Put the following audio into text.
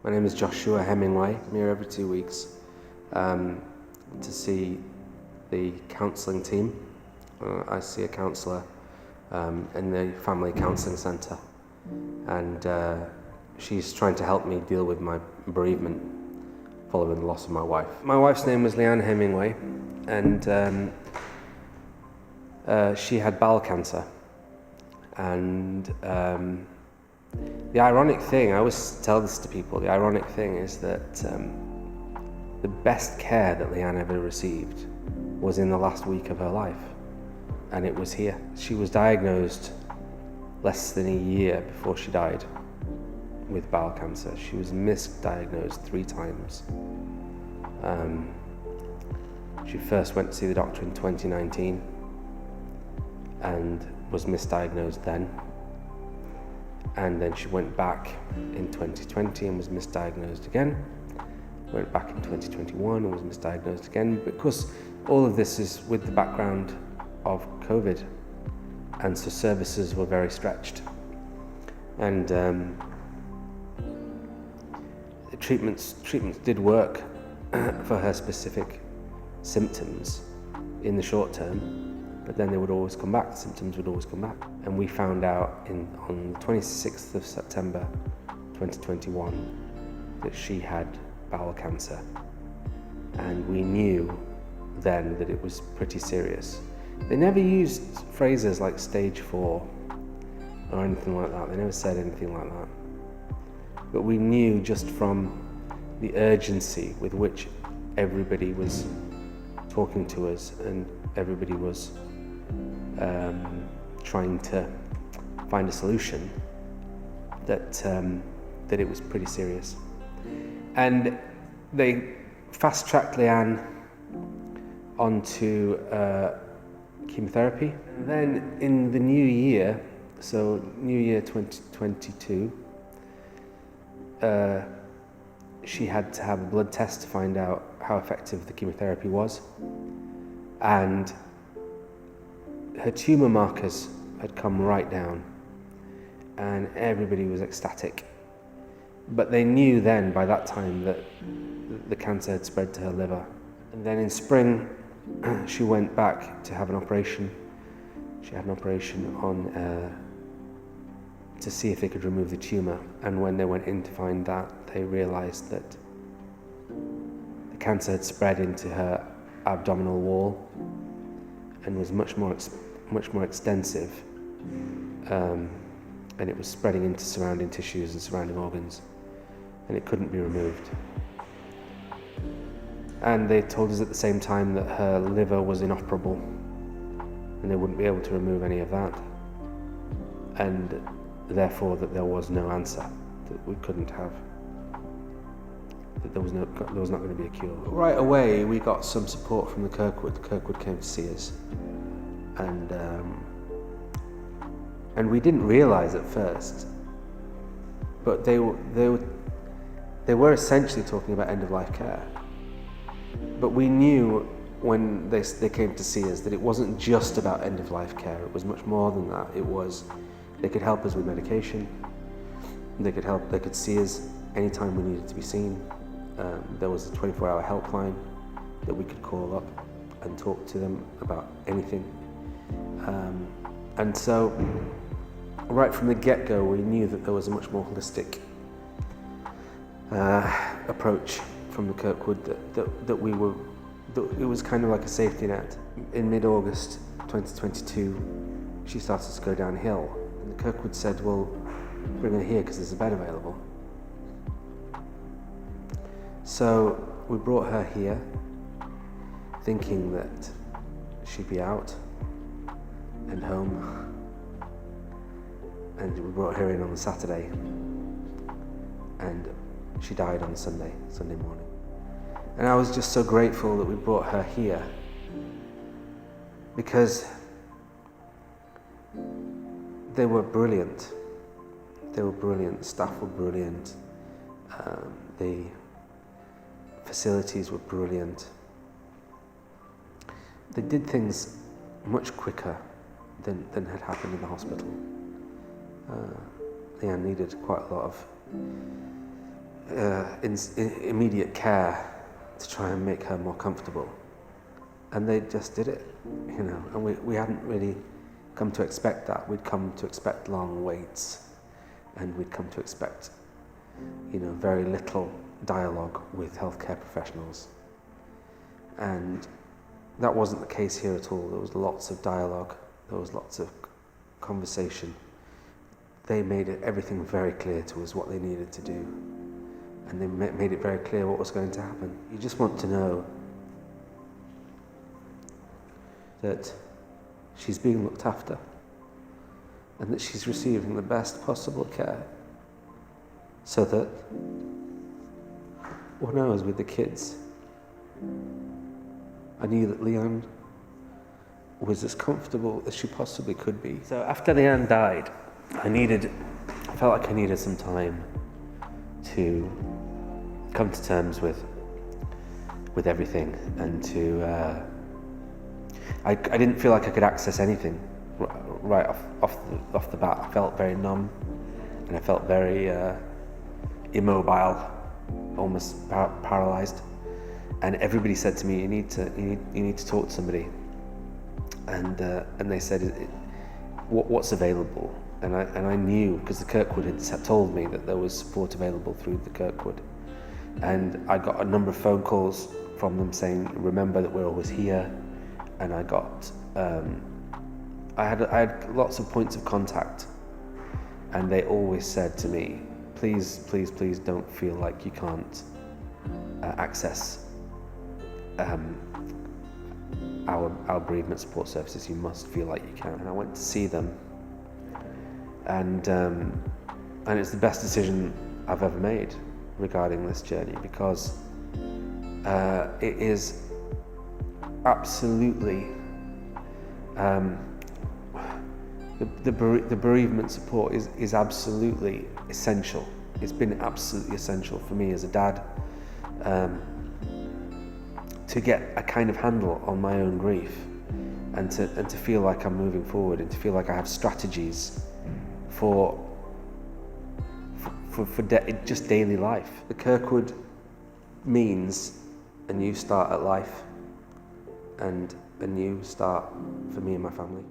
My name is Joshua Hemingway. I'm here every 2 weeks to see the counselling team. I see a counsellor in the family counselling centre, and she's trying to help me deal with my bereavement following the loss of my wife. My wife's name was Liane Hemingway, and she had bowel cancer. And the ironic thing, I always tell this to people, the ironic thing is that the best care that Liane ever received was in the last week of her life, and it was here. She was diagnosed less than a year before she died with bowel cancer. She was misdiagnosed 3 times. She first went to see the doctor in 2019 and was misdiagnosed then. And then she went back in 2020 and was misdiagnosed again. Went back in 2021 and was misdiagnosed again, because all of this is with the background of COVID, and so services were very stretched. And treatments did work for her specific symptoms in the short term, but then they would always come back, the symptoms would always come back. And we found out on the 26th of September 2021 that she had bowel cancer. And we knew then that it was pretty serious. They never used phrases like stage 4 or anything like that. They never said anything like that. But we knew just from the urgency with which everybody was talking to us, and everybody was trying to find a solution, that it was pretty serious. And they fast-tracked Liane onto chemotherapy. And then in the new year, so New Year 2022, she had to have a blood test to find out how effective the chemotherapy was. And her tumour markers had come right down, and everybody was ecstatic. But they knew then, by that time, that the cancer had spread to her liver. And then in spring, she went back to have an operation. She had an operation on to see if they could remove the tumour. And when they went in to find that, they realised that the cancer had spread into her abdominal wall and was much more extensive, and it was spreading into surrounding tissues and surrounding organs, and it couldn't be removed. And they told us at the same time that her liver was inoperable and they wouldn't be able to remove any of that, and therefore that there was no answer, that we couldn't have, that there was not going to be a cure. Right away we got some support from the Kirkwood. Kirkwood came to see us, and we didn't realise at first, but they were essentially talking about end-of-life care. But we knew when they came to see us that it wasn't just about end-of-life care. It was much more than that. It was, they could help us with medication. They could see us anytime we needed to be seen. There was a 24-hour helpline that we could call up and talk to them about anything. And so, right from the get-go, we knew that there was a much more holistic approach from the Kirkwood, that it was kind of like a safety net. In mid-August 2022, she started to go downhill, and the Kirkwood said, well, bring her here because there's a bed available. So we brought her here, thinking that she'd be out and home, and we brought her in on the Saturday, and she died on Sunday morning. And I was just so grateful that we brought her here, because they were brilliant. They were brilliant, the staff were brilliant, the facilities were brilliant. They did things much quicker than had happened in the hospital. Liane needed quite a lot of immediate care to try and make her more comfortable. And they just did it, you know, and we hadn't really come to expect that. We'd come to expect long waits, and we'd come to expect, you know, very little dialogue with healthcare professionals. And that wasn't the case here at all. There was lots of dialogue, there was lots of conversation. They made everything very clear to us what they needed to do, and they made it very clear what was going to happen. You just want to know that she's being looked after and that she's receiving the best possible care, so that when I was with the kids, I knew that Liane was as comfortable as she possibly could be. So after Liane died, I felt like I needed some time to come to terms with everything, and to I didn't feel like I could access anything right off the bat. I felt very numb, and I felt very immobile, almost paralyzed. And everybody said to me, "You need to talk to somebody." And they said, "What's available?" And I knew, because the Kirkwood had told me that there was support available through the Kirkwood. And I got a number of phone calls from them saying, "Remember that we're always here." And I got, I had lots of points of contact, and they always said to me, "Please, please, please don't feel like you can't access our bereavement support services. You must feel like you can." And I went to see them, and it's the best decision I've ever made regarding this journey, because it is absolutely the bereavement support is absolutely essential. It's been absolutely essential for me as a dad, to get a kind of handle on my own grief, and to feel like I'm moving forward, and to feel like I have strategies for just daily life. The Kirkwood means a new start at life, and a new start for me and my family.